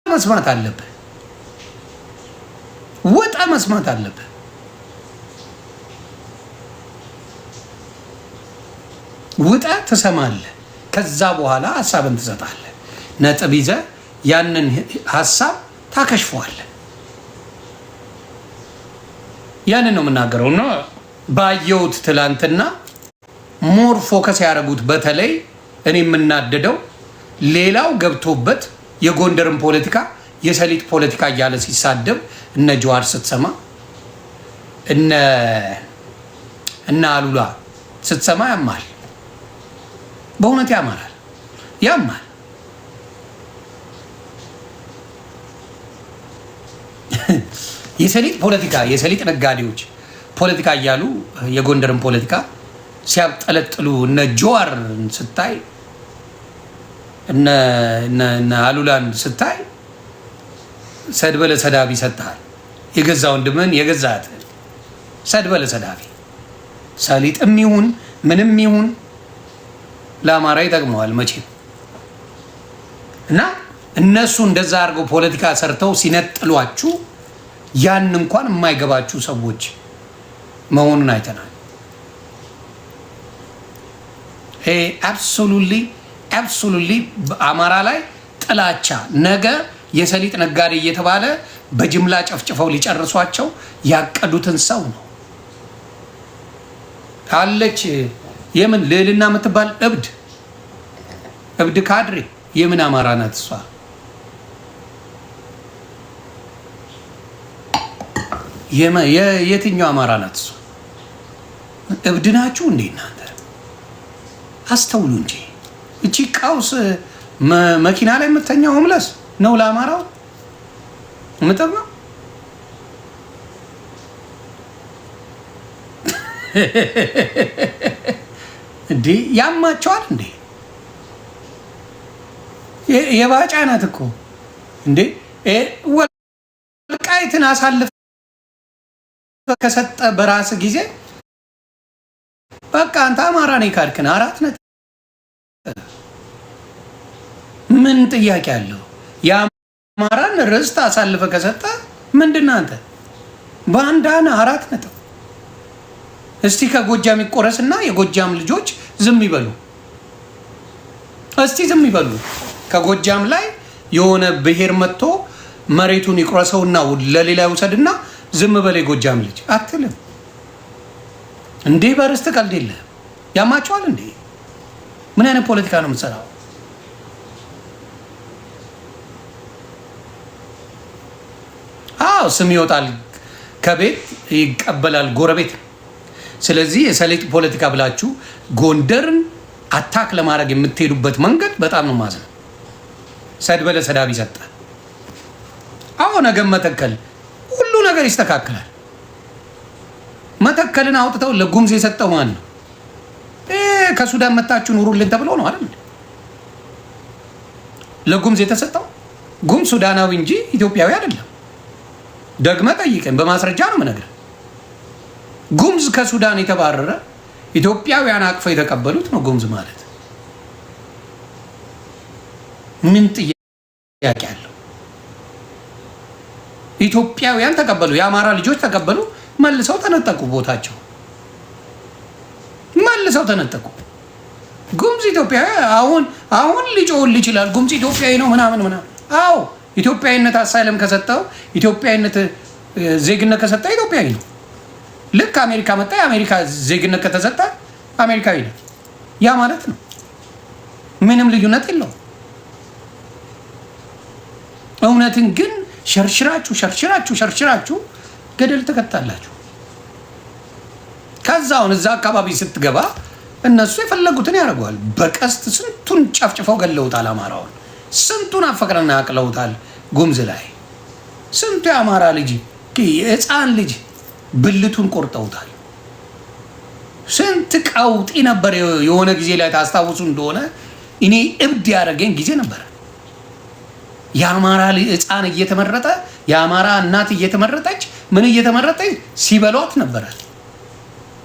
መስማት አለብህ። ወጣ መስማት አለብህ። ውጣ ትሰማለህ። ከዛ በኋላ ሐሳብን ትሰጣለህ። ነጥብ ይዘህ ያንን ሐሳብ ታከሽፈዋለህ። ያንን ነው የምናገረው ነው ባየሁት ትላንትና ሞር ፎከስ ያደረጉት በተለይ እኔ የምናደደው ሌላው ገብቶበት የጎንደርን ፖለቲካ የሰሊጥ ፖለቲካ እያለ ሲሳደብ እነ ጀዋር ስትሰማ እነ አሉላ ስትሰማ ያማል። በእውነት ያማራል፣ ያማል። የሰሊጥ ፖለቲካ የሰሊጥ ነጋዴዎች ፖለቲካ እያሉ የጎንደርን ፖለቲካ ሲያብጠለጥሉ እነ ጀዋርን ስታይ እነ አሉላን ስታይ ሰድበለ ሰዳቢ ሰጥተሃል። የገዛ ወንድምን የገዛት ሰድበለ ሰዳቢ ሰሊጥም ይሁን ምንም ይሁን ለአማራ ይጠቅመዋል መቼም። እና እነሱ እንደዛ አድርገው ፖለቲካ ሰርተው ሲነጥሏችሁ ያን እንኳን የማይገባችሁ ሰዎች መሆኑን አይተናል። አብሶሉትሊ አማራ ላይ ጥላቻ ነገ የሰሊጥ ነጋዴ እየተባለ በጅምላ ጨፍጭፈው ሊጨርሷቸው ያቀዱትን ሰው ነው አለች። የምን ልዕልና የምትባል እብድ ካድሬ የምን አማራ ናት እሷ? የትኛው አማራ ናት እሷ? እብድ ናችሁ እንዴ እናንተ? አስተውሉ እንጂ። እቺ ቀውስ መኪና ላይ የምተኛው ሆምለስ ነው ለአማራው የምጠቅመው? እንዴ ያማቸዋል እንዴ? የባጫ ናት እኮ እንዴ። ወልቃይትን አሳልፍ ከሰጠ በራስ ጊዜ በቃ አንተ አማራ ነኝ ካልክን 4 ነጥብ ምን ጥያቄ አለው? የአማራን ርስት አሳልፈ ከሰጠ ምንድን አንተ ባንዳና 4 ነጥብ። እስቲ ከጎጃም ይቆረስና የጎጃም ልጆች ዝም ይበሉ። እስቲ ዝም ይበሉ። ከጎጃም ላይ የሆነ ብሔር መጥቶ መሬቱን ይቆረሰውና ለሌላ ይውሰድና ዝም በል የጎጃም ልጅ አትልም እንዴ? በርስት ቀልድ የለ። ያማቸዋል እንዴ? ምን አይነት ፖለቲካ ነው የምትሰራው? አዎ ስም ይወጣል፣ ከቤት ይቀበላል ጎረቤት። ስለዚህ የሰሊጥ ፖለቲካ ብላችሁ ጎንደርን አታክ ለማድረግ የምትሄዱበት መንገድ በጣም ነው ማዝነው። ሰድበለ ሰዳቢ ሰጠ። አሁን ነገ መተከል ሁሉ ነገር ይስተካከላል። መተከልን አውጥተው ለጉምዝ የሰጠው ማን ነው? ከሱዳን መታችሁ ኑሩልን ተብሎ ነው አይደል? ለጉምዝ የተሰጠው ጉምዝ ሱዳናዊ እንጂ ኢትዮጵያዊ አይደለም። ደግመ ጠይቀን በማስረጃ ነው የምነግርህ። ጉምዝ ከሱዳን የተባረረ ኢትዮጵያውያን አቅፈው የተቀበሉት ነው ጉምዝ ማለት። ምን ጥያቄ አለው? ኢትዮጵያውያን ተቀበሉ፣ የአማራ ልጆች ተቀበሉ፣ መልሰው ተነጠቁ። ቦታቸው መልሰው ተነጠቁ። ጉምዝ ኢትዮጵያዊ አሁን ሊጮህልህ ይችላል። ጉምዝ ኢትዮጵያዊ ነው ምናምን። አዎ ኢትዮጵያዊነት አሳይለም ከሰጠው ኢትዮጵያዊነት ዜግነት ከሰጠው ኢትዮጵያዊ ነው። ልክ አሜሪካ መጣ የአሜሪካ ዜግነት ከተሰጠ አሜሪካዊ ነው። ያ ማለት ነው። ምንም ልዩነት የለውም። እውነትን ግን ሸርሽራችሁ ገደል ተከታላችሁ። ከዛውን እዛ አካባቢ ስትገባ እነሱ የፈለጉትን ያደርገዋል። በቀስት ስንቱን ጨፍጭፈው ገለውታል። አማራውን ስንቱን አፈቅረና ያቅለውታል። ጉምዝ ላይ ስንቱ የአማራ ልጅ የህፃን ልጅ ብልቱን ቆርጠውታል። ስንት ቀውጢ ነበር። የሆነ ጊዜ ላይ ታስታውሱ እንደሆነ እኔ እብድ ያደረገኝ ጊዜ ነበር። የአማራ ህፃን እየተመረጠ የአማራ እናት እየተመረጠች ምን እየተመረጠች ሲበሏት ነበረ።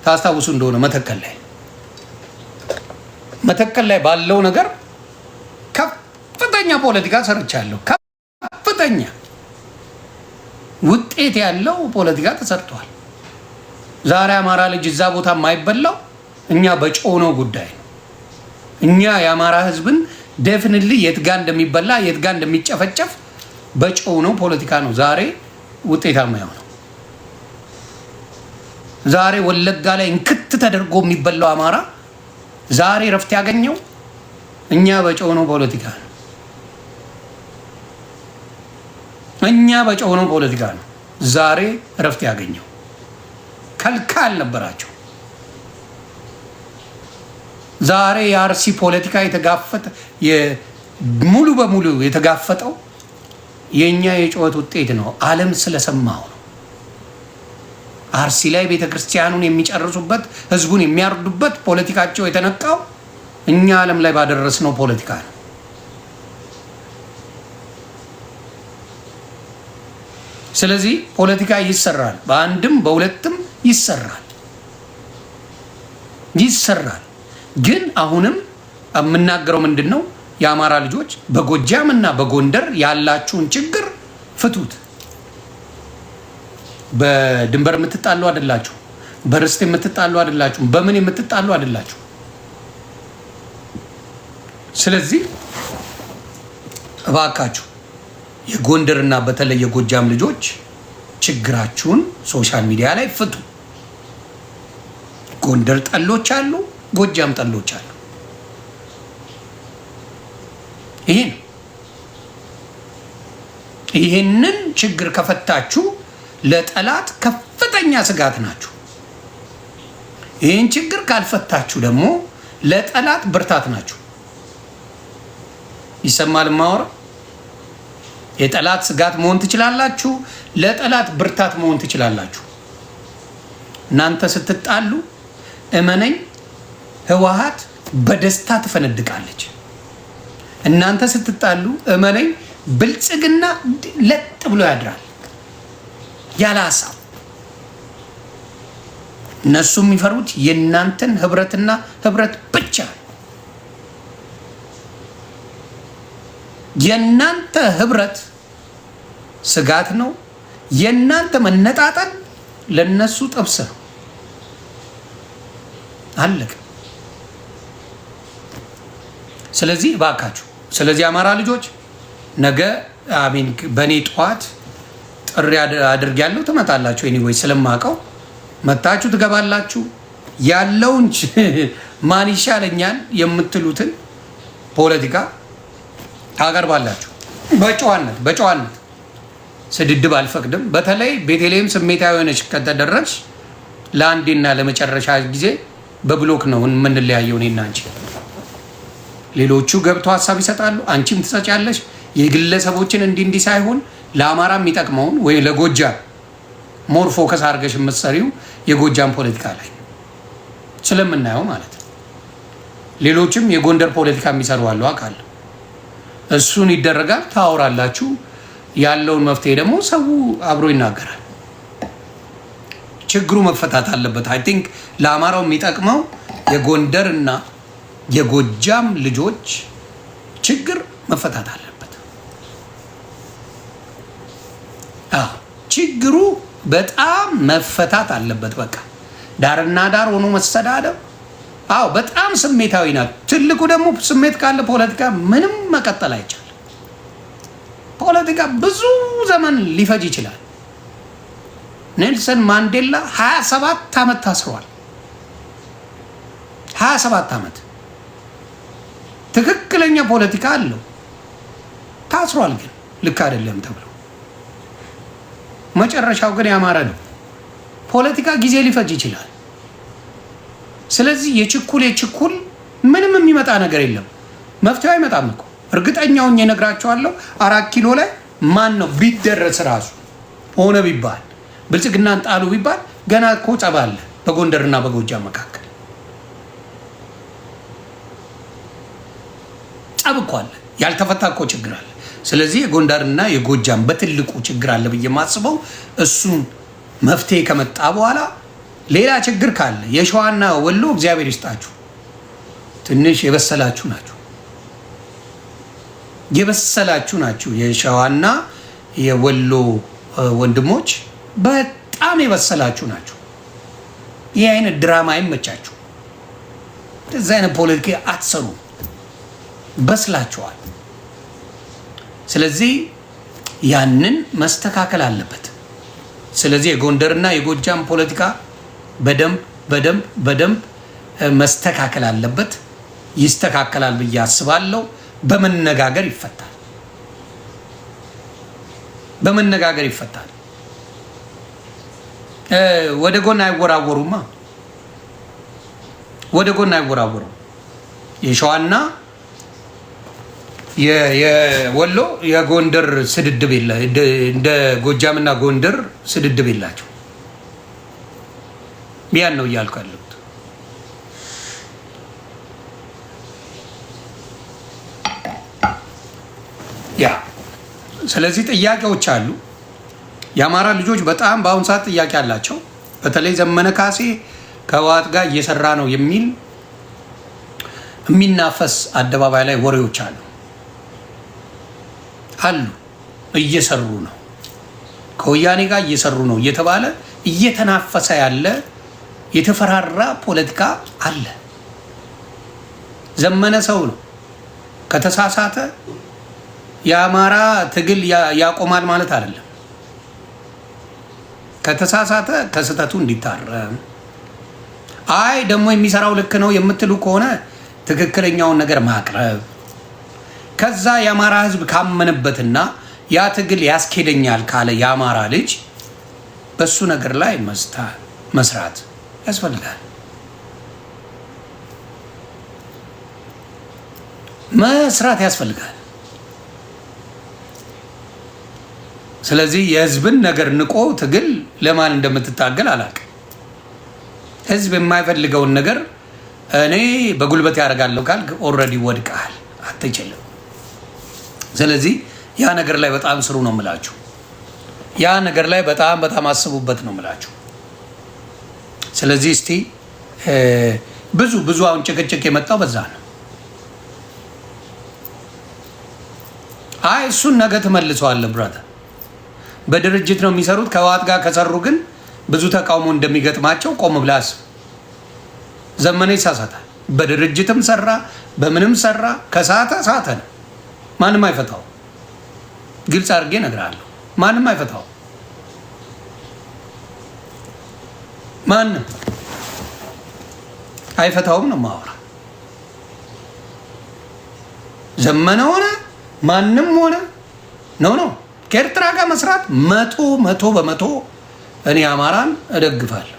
ታስታውሱ እንደሆነ መተከል ላይ ባለው ነገር ከፍተኛ ፖለቲካ ሰርቻለሁ። ከፍተኛ ከፍተኛ ውጤት ያለው ፖለቲካ ተሰርቷል። ዛሬ አማራ ልጅ እዛ ቦታ የማይበላው እኛ በጮነው ጉዳይ ነው። እኛ የአማራ ህዝብን ዴፊኒትሊ የት ጋር እንደሚበላ የት ጋር እንደሚጨፈጨፍ በጮነው ፖለቲካ ነው ዛሬ ውጤታማ የሆነው። ዛሬ ወለጋ ላይ እንክት ተደርጎ የሚበላው አማራ ዛሬ ረፍት ያገኘው እኛ በጮነው ፖለቲካ ነው። እኛ በጮነው ፖለቲካ ነው ዛሬ ረፍት ያገኘው። ከልካል ነበራቸው። ዛሬ የአርሲ ፖለቲካ የተጋፈጠ ሙሉ በሙሉ የተጋፈጠው የኛ የጩኸት ውጤት ነው። ዓለም ስለሰማው ነው። አርሲ ላይ ቤተክርስቲያኑን የሚጨርሱበት ህዝቡን የሚያርዱበት ፖለቲካቸው የተነቃው እኛ ዓለም ላይ ባደረስነው ፖለቲካ ነው። ስለዚህ ፖለቲካ ይሰራል፣ በአንድም በሁለትም ይሰራል። ግን አሁንም የምናገረው ምንድነው? የአማራ ልጆች በጎጃም እና በጎንደር ያላችሁን ችግር ፍቱት። በድንበር የምትጣሉ አይደላችሁ፣ በርስት የምትጣሉ አይደላችሁ፣ በምን የምትጣሉ አይደላችሁ። ስለዚህ እባካችሁ የጎንደርና በተለይ የጎጃም ልጆች ችግራችሁን ሶሻል ሚዲያ ላይ ፍቱ። ጎንደር ጠሎች አሉ፣ ጎጃም ጠሎች አሉ። ይህንን ችግር ከፈታችሁ ለጠላት ከፍተኛ ስጋት ናችሁ። ይህን ችግር ካልፈታችሁ ደግሞ ለጠላት ብርታት ናችሁ። ይሰማል ማወራ? የጠላት ስጋት መሆን ትችላላችሁ፣ ለጠላት ብርታት መሆን ትችላላችሁ። እናንተ ስትጣሉ እመነኝ ህወሓት በደስታ ትፈነድቃለች። እናንተ ስትጣሉ እመነኝ ብልጽግና ለጥ ብሎ ያድራል ያለ ሀሳብ። እነሱ የሚፈሩት የእናንተን ህብረትና ህብረት ብቻ። የእናንተ ህብረት ስጋት ነው። የእናንተ መነጣጠል ለነሱ ጥብስ ነው። አለቀ። ስለዚህ እባካችሁ፣ ስለዚህ አማራ ልጆች ነገ አሚን በእኔ ጠዋት ጥሪ አድርጌያለሁ። ትመጣላችሁ። ኤኒዌይ ስለማውቀው መታችሁ ትገባላችሁ። ያለውን ማን ይሻለኛል የምትሉትን ፖለቲካ ታቀርባላችሁ። በጨዋነት ስድድብ አልፈቅድም። በተለይ ቤተልሔም ስሜታዊ ሆነች ከተደረግሽ ለአንዴና ለመጨረሻ ጊዜ በብሎክ ነው የምንለያየው እኔና አንቺ። ሌሎቹ ገብተው ሀሳብ ይሰጣሉ፣ አንቺም ትሰጫለሽ። የግለሰቦችን እንዲህ ሳይሆን ለአማራ የሚጠቅመውን ወይ ለጎጃም ሞር ፎከስ አድርገሽ የምትሰሪው የጎጃም ፖለቲካ ላይ ስለምናየው ማለት ነው። ሌሎችም የጎንደር ፖለቲካ የሚሰሩ አሉ አውቃለሁ። እሱን ይደረጋል፣ ታወራላችሁ። ያለውን መፍትሄ ደግሞ ሰው አብሮ ይናገራል። ችግሩ መፈታት አለበት። አይ ቲንክ ለአማራው የሚጠቅመው የጎንደር እና የጎጃም ልጆች ችግር መፈታት አለበት። ችግሩ በጣም መፈታት አለበት። በቃ ዳርና ዳር ሆኖ መሰዳደብ በጣም ስሜታዊ ናት። ትልቁ ደግሞ ስሜት ካለ ፖለቲካ ምንም መቀጠል አይቻልም። ፖለቲካ ብዙ ዘመን ሊፈጅ ይችላል። ኔልሰን ማንዴላ 27 ዓመት ታስሯል። 27 ዓመት ትክክለኛ ፖለቲካ አለው። ታስሯል፣ ግን ልክ አይደለም ተብሎ መጨረሻው ግን ያማረ ነው። ፖለቲካ ጊዜ ሊፈጅ ይችላል። ስለዚህ የችኩል ምንም የሚመጣ ነገር የለም። መፍትሄው አይመጣም እኮ እርግጠኛውን እነግራቸዋለሁ። 4 ኪሎ ላይ ማን ነው ቢደረስ ራሱ ሆነ ቢባል ብልጽግናን ጣሉ ቢባል ገና እኮ ጸብ አለ በጎንደርና በጎጃም መካከል። ጸብ እኮ አለ፣ ያልተፈታ እኮ ችግር አለ። ስለዚህ የጎንደርና የጎጃም በትልቁ ችግር አለ ብዬ የማስበው እሱን መፍትሄ ከመጣ በኋላ ሌላ ችግር ካለ የሸዋና ወሎ እግዚአብሔር ይስጣችሁ፣ ትንሽ የበሰላችሁ ናችሁ። የሸዋና የወሎ ወንድሞች በጣም የበሰላችሁ ናቸው። ይህ አይነት ድራማ አይመቻችሁ። እዚህ አይነት ፖለቲካ አትሰሩ፣ በስላችኋል። ስለዚህ ያንን መስተካከል አለበት። ስለዚህ የጎንደርና የጎጃም ፖለቲካ በደንብ መስተካከል አለበት። ይስተካከላል ብዬ አስባለሁ። በመነጋገር ይፈታል። በመነጋገር ይፈታል። ወደ ጎን አይወራወሩማ። ወደ ጎን አይወራወሩም። የሸዋና የወሎ የጎንደር ስድድብ የለ፣ እንደ ጎጃምና ጎንደር ስድድብ የላቸው። ያን ነው እያልኩ ያለሁት። ያ ስለዚህ ጥያቄዎች አሉ። የአማራ ልጆች በጣም በአሁኑ ሰዓት ጥያቄ አላቸው። በተለይ ዘመነ ካሴ ከህወሓት ጋር እየሰራ ነው የሚል የሚናፈስ አደባባይ ላይ ወሬዎች አሉ እየሰሩ ነው፣ ከወያኔ ጋር እየሰሩ ነው እየተባለ እየተናፈሰ ያለ የተፈራራ ፖለቲካ አለ። ዘመነ ሰው ነው። ከተሳሳተ የአማራ ትግል ያቆማል ማለት አይደለም። ከተሳሳተ ከስህተቱ እንዲታረም፣ አይ ደግሞ የሚሰራው ልክ ነው የምትሉ ከሆነ ትክክለኛውን ነገር ማቅረብ፣ ከዛ የአማራ ህዝብ ካመነበትና ያ ትግል ያስኬደኛል ካለ የአማራ ልጅ በሱ ነገር ላይ መስራት ያስፈልጋል። መስራት ያስፈልጋል። ስለዚህ የህዝብን ነገር ንቆ ትግል ለማን እንደምትታገል አላውቅም። ህዝብ የማይፈልገውን ነገር እኔ በጉልበት ያደርጋለሁ ካልክ ኦልሬዲ ወድቀሃል፣ አትችልም። ስለዚህ ያ ነገር ላይ በጣም ስሩ ነው የምላችሁ። ያ ነገር ላይ በጣም አስቡበት ነው የምላችሁ። ስለዚህ እስቲ ብዙ አሁን ጭቅጭቅ የመጣው በዛ ነው። አይ እሱን ነገ ትመልሰዋለህ ብራተር። በድርጅት ነው የሚሰሩት። ከህወሓት ጋር ከሰሩ ግን ብዙ ተቃውሞ እንደሚገጥማቸው ቆም ብለህ አስብ። ዘመነ ይሳሳታል። በድርጅትም ሰራ በምንም ሰራ፣ ከሳተ ነው። ማንም አይፈታው። ግልጽ አድርጌ እነግርሃለሁ። ማንም አይፈታው። ማንም አይፈታውም ነው የማወራ። ዘመነ ሆነ ማንም ሆነ ነው ከኤርትራ ጋር መስራት መቶ በመቶ እኔ አማራን እደግፋለሁ።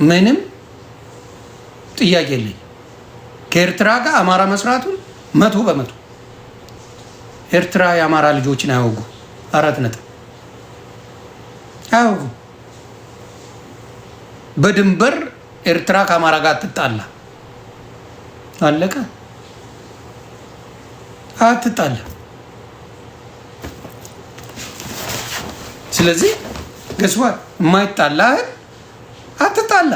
ምንም ጥያቄ የለኝ። ከኤርትራ ጋር አማራ መስራቱን 100%። ኤርትራ የአማራ ልጆችን አያወጉ። 4 ነጥብ አያወጉ። በድንበር ኤርትራ ከአማራ ጋር አትጣላ። አለቀ። አትጣላ። ስለዚህ ገስዋ የማይጣላ አትጣላ።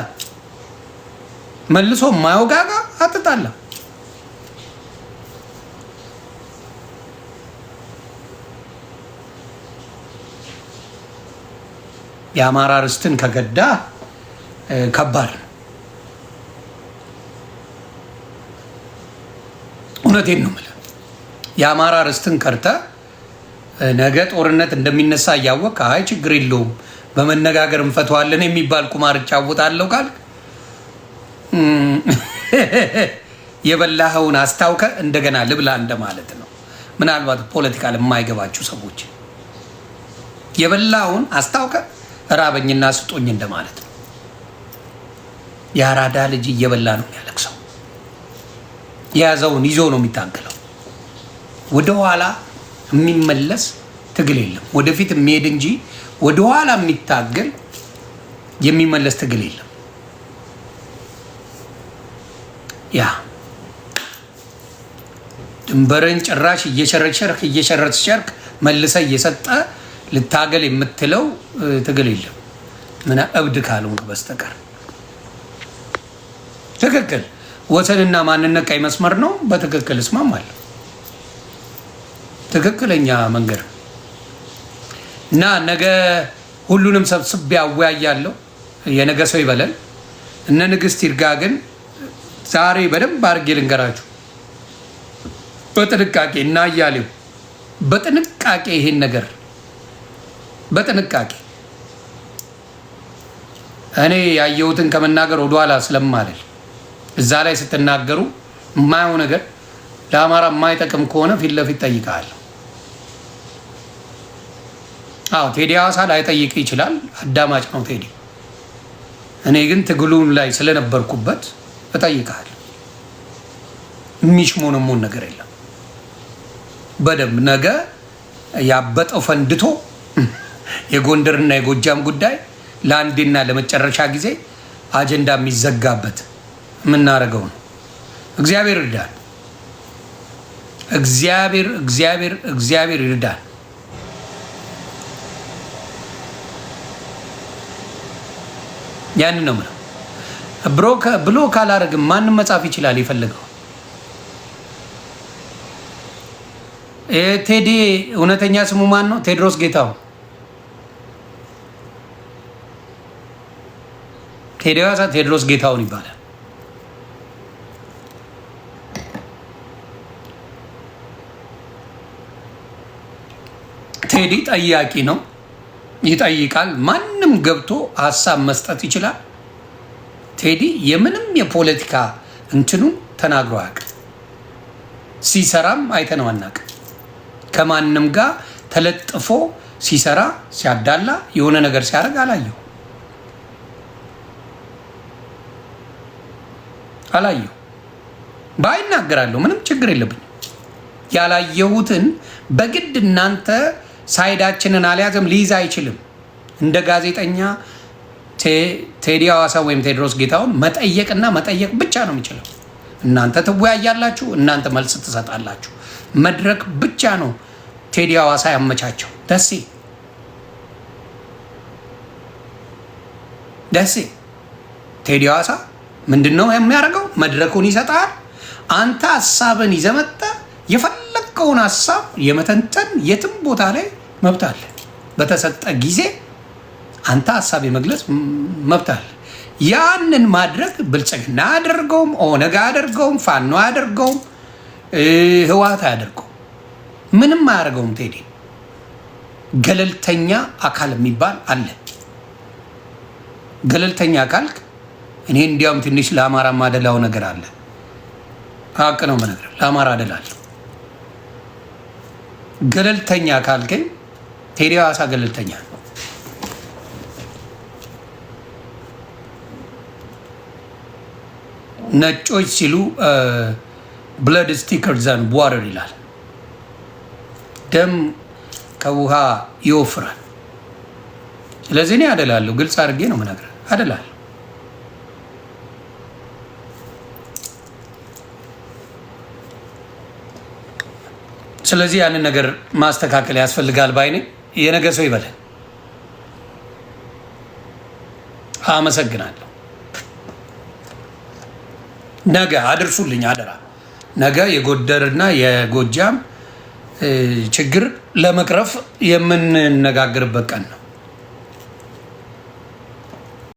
መልሶ የማይወጋጋ አትጣላ። የአማራ ርስትን ከገዳ ከባድ ነው። እውነቴን ነው የምልህ። የአማራ ርስትን ከርተ ነገ ጦርነት እንደሚነሳ እያወቅ አይ ችግር የለውም በመነጋገር እንፈተዋለን የሚባል ቁማር እጫወታለሁ ካልክ የበላኸውን አስታውከ እንደገና ልብላ እንደማለት ነው። ምናልባት ፖለቲካ ለማይገባችሁ ሰዎች የበላኸውን አስታውከ ራበኝና ስጦኝ እንደማለት ነው። የአራዳ ልጅ እየበላ ነው የሚያለቅሰው። የያዘውን ይዞ ነው የሚታገለው። ወደኋላ የሚመለስ ትግል የለም። ወደፊት የሚሄድ እንጂ ወደኋላ የሚታገል የሚመለስ ትግል የለም። ያ ድንበርን ጭራሽ እየሸረሸርክ መልሰ እየሰጠ ልታገል የምትለው ትግል የለም። ምን እብድ ካልሆንክ በስተቀር ትክክል። ወሰንና ማንነት ቀይ መስመር ነው። በትክክል እስማማለሁ። ትክክለኛ መንገድ እና ነገ ሁሉንም ሰብስቤ አወያያለሁ። የነገ ሰው ይበለን። እነ ንግስት ይርጋ ግን ዛሬ በደንብ አድርጌ ልንገራችሁ በጥንቃቄ እና እያሌው በጥንቃቄ ይሄን ነገር በጥንቃቄ እኔ ያየሁትን ከመናገር ወደኋላ ስለማልል እዛ ላይ ስትናገሩ የማየው ነገር ለአማራ የማይጠቅም ከሆነ ፊት ለፊት ጠይቃለሁ። አዎ ቴዲ ሐዋሳ ላይጠይቅ ይችላል፣ አዳማጭ ነው ቴዲ። እኔ ግን ትግሉን ላይ ስለነበርኩበት እጠይቃለሁ። የሚሽሞነሞን ነገር የለም። በደንብ ነገ ያበጠው ፈንድቶ የጎንደርና የጎጃም ጉዳይ ለአንዴና ለመጨረሻ ጊዜ አጀንዳ የሚዘጋበት የምናደርገው ነው። እግዚአብሔር ይርዳል። እግዚአብሔር ይርዳል። ያንን ነው የምለው። ብሎ ካላረግም ማንም መጻፍ ይችላል የፈለገው። ቴዲ እውነተኛ ስሙ ማን ነው? ቴድሮስ ጌታሁን። ቴዲ ሐዋሳ ቴድሮስ ጌታሁን ይባላል። ቴዲ ጠያቂ ነው፣ ይጠይቃል። ማንም ገብቶ ሀሳብ መስጠት ይችላል። ቴዲ የምንም የፖለቲካ እንትኑ ተናግሮ አያውቅም። ሲሰራም አይተነው አናውቅም። ከማንም ጋር ተለጥፎ ሲሰራ ሲያዳላ የሆነ ነገር ሲያደርግ አላየሁ። ባይናገራለሁ ምንም ችግር የለብኝም። ያላየሁትን በግድ እናንተ ሳይዳችንን አልያዘም ሊይዝ አይችልም። እንደ ጋዜጠኛ ቴዲ ሐዋሳ ወይም ቴድሮስ ጌታሁን መጠየቅና መጠየቅ ብቻ ነው የሚችለው። እናንተ ትወያያላችሁ፣ እናንተ መልስ ትሰጣላችሁ። መድረክ ብቻ ነው ቴዲ ሐዋሳ ያመቻቸው። ደሴ ቴዲ ሐዋሳ ምንድን ነው የሚያደርገው? መድረኩን ይሰጣል። አንተ ሀሳብን ይዘህ መጥተህ የፈለግከውን ሀሳብ የመተንተን የትም ቦታ ላይ መብት አለ። በተሰጠ ጊዜ አንተ ሀሳብ የመግለጽ መብት አለ። ያንን ማድረግ ብልጽግና አያደርገውም፣ ኦነግ አያደርገውም፣ ፋኖ አያደርገውም፣ ህወሓት አያደርገውም፣ ምንም አያደርገውም። ቴዲ ገለልተኛ አካል የሚባል አለ። ገለልተኛ አካል እኔ እንዲያውም ትንሽ ለአማራ ማደላው ነገር አለ። ሀቅ ነው የምነግርህ፣ ለአማራ አደላለሁ። ገለልተኛ አካል ግን ቴዲ ሐዋሳ ገለልተኛ ነው። ነጮች ሲሉ ብለድ ስቲከር ዛን ዋተር ይላል። ደም ከውሃ ይወፍራል። ስለዚህ እኔ አደላለሁ። ግልጽ አድርጌ ነው የምነግርህ፣ አደላለሁ። ስለዚህ ያንን ነገር ማስተካከል ያስፈልጋል ባይ ነኝ። የነገ ሰው ይበለን። አመሰግናለሁ። ነገ አድርሱልኝ አደራ። ነገ የጎንደርና የጎጃም ችግር ለመቅረፍ የምንነጋገርበት ቀን ነው።